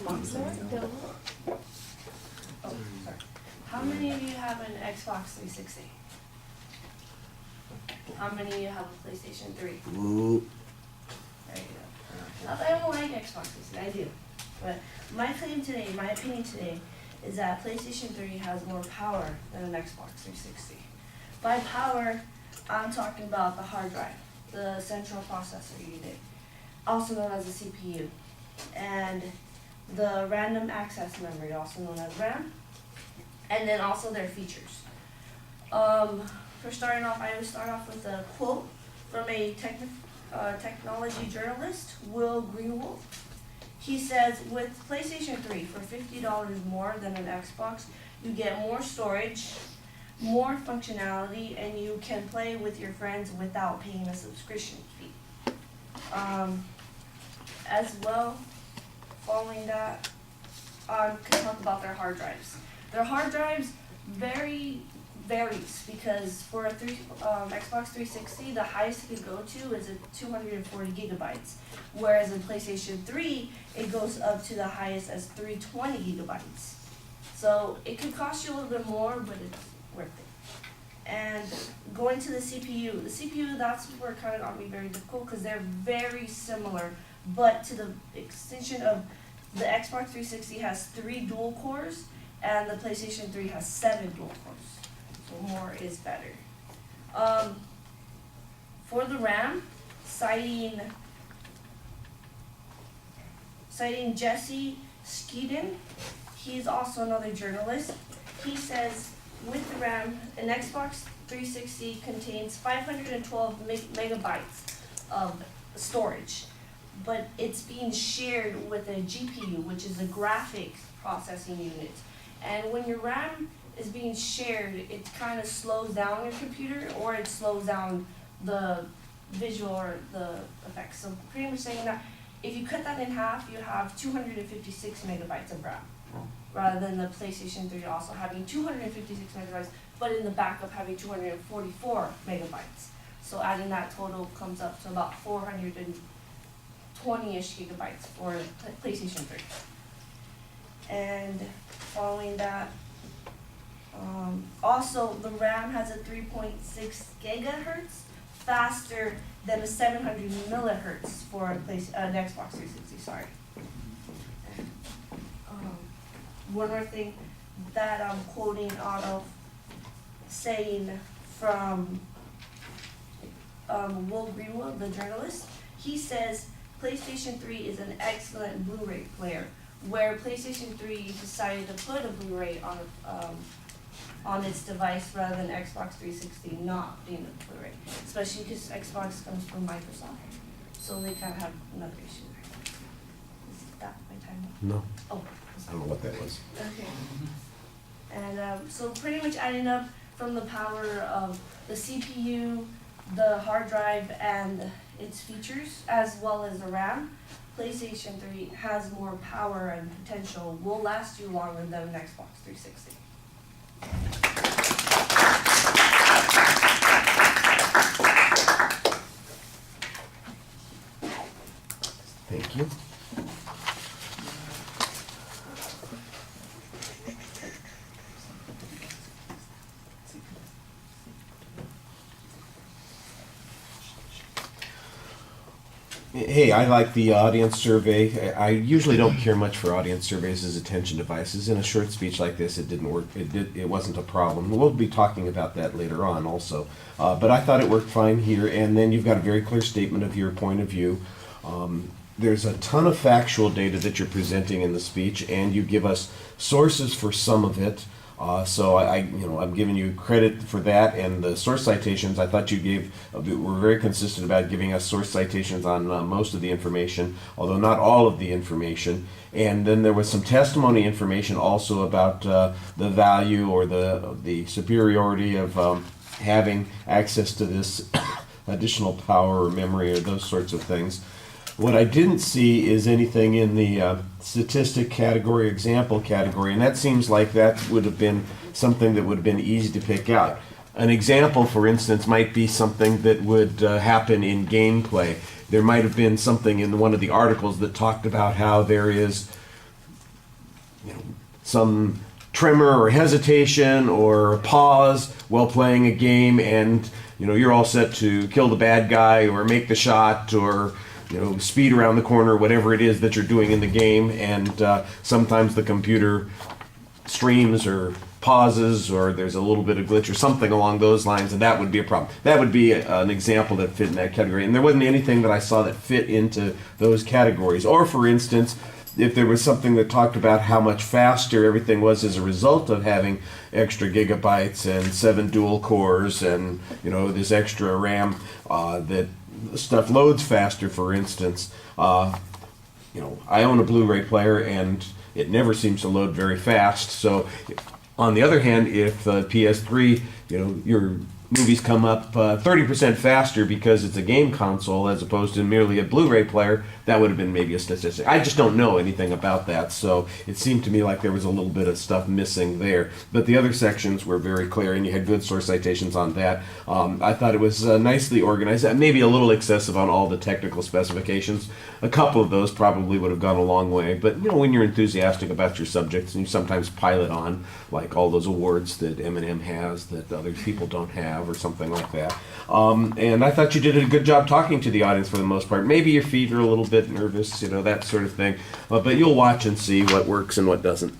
Oh, sorry. How many of you have an Xbox 360? How many of you have a PlayStation 3? Ooh. There you go. Not that I don't like Xbox 360, I do. But my claim today, my opinion today, is that PlayStation 3 has more power than an Xbox 360. By power, I'm talking about the hard drive, the central processor unit, also known as the CPU, and the random access memory, also known as RAM, and then also their features. For starting off, I always start off with a quote from a technology journalist, Will Greenwald. He says, with PlayStation 3 for $50 more than an Xbox, you get more storage, more functionality, and you can play with your friends without paying a subscription fee. As well, following that, I can talk about their hard drives. Their hard drives varies because for a Xbox 360, the highest it can go to is 240 gigabytes, whereas in PlayStation 3, it goes up to the highest as 320 gigabytes. So it could cost you a little bit more, but it's worth it. And going to the CPU, that's where it kind of got me very difficult because they're very similar, but to the extension of the Xbox 360 has 3 dual cores, and the PlayStation 3 has 7 dual cores. So more is better. For the RAM, citing Jesse Skeeden, he's also another journalist. He says, with the RAM, an Xbox 360 contains 512 megabytes of storage, but it's being shared with a GPU, which is a graphics processing unit. And when your RAM is being shared, it kind of slows down your computer, or it slows down the visual or the effects. So pretty much saying that if you cut that in half, you have 256 megabytes of RAM, rather than the PlayStation 3 also having 256 megabytes, but in the backup having 244 megabytes. So adding that total comes up to about 420-ish gigabytes for PlayStation 3. And following that, also the RAM has a 3.6 gigahertz, faster than a 700 millihertz for an Xbox 360, sorry. One more thing that I'm quoting out of saying from Will Greenwald, the journalist. He says PlayStation 3 is an excellent Blu-ray player, where PlayStation 3 decided to put a Blu-ray on its device rather than Xbox 360 not being a Blu-ray, especially because Xbox comes from Microsoft, so they kind of have another issue there. Is that my time? No. Oh. I don't know what that was. Okay. And so pretty much adding up from the power of the CPU, the hard drive, and its features, as well as the RAM, PlayStation 3 has more power and potential, will last you longer than an Xbox 360. Thank you. Hey, I like the audience survey. I usually don't care much for audience surveys as attention devices. In a short speech like this, it didn't work. It wasn't a problem. We'll be talking about that later on also. But I thought it worked fine here. And then you've got a very clear statement of your point of view. There's a ton of factual data that you're presenting in the speech, and you give us sources for some of it. So I'm giving you credit for that, and the source citations I thought you were very consistent about giving us source citations on most of the information, although not all of the information. And then there was some testimony information also about the value or the superiority of having access to this additional power or memory or those sorts of things. What I didn't see is anything in the statistic category, example category, and that seems like that would have been something that would have been easy to pick out. An example, for instance, might be something that would happen in gameplay. There might have been something in one of the articles that talked about how there is, some tremor or hesitation or pause while playing a game, and you're all set to kill the bad guy or make the shot or speed around the corner, whatever it is that you're doing in the game, and sometimes the computer streams or pauses, or there's a little bit of glitch or something along those lines, and that would be a problem. That would be an example that fit in that category, and there wasn't anything that I saw that fit into those categories. Or for instance, if there was something that talked about how much faster everything was as a result of having extra gigabytes and 7 dual cores and this extra RAM, that stuff loads faster, for instance. I own a Blu-ray player and it never seems to load very fast. So on the other hand, if the PS3, your movies come up 30% faster because it's a game console as opposed to merely a Blu-ray player, that would have been maybe a statistic. I just don't know anything about that, so it seemed to me like there was a little bit of stuff missing there. But the other sections were very clear, and you had good source citations on that. I thought it was nicely organized, maybe a little excessive on all the technical specifications. A couple of those probably would have gone a long way, but when you're enthusiastic about your subjects, and you sometimes pile it on, like all those awards that Eminem has that other people don't have, or something like that. And I thought you did a good job talking to the audience for the most part. Maybe your feet are a little bit nervous, that sort of thing. But you'll watch and see what works and what doesn't.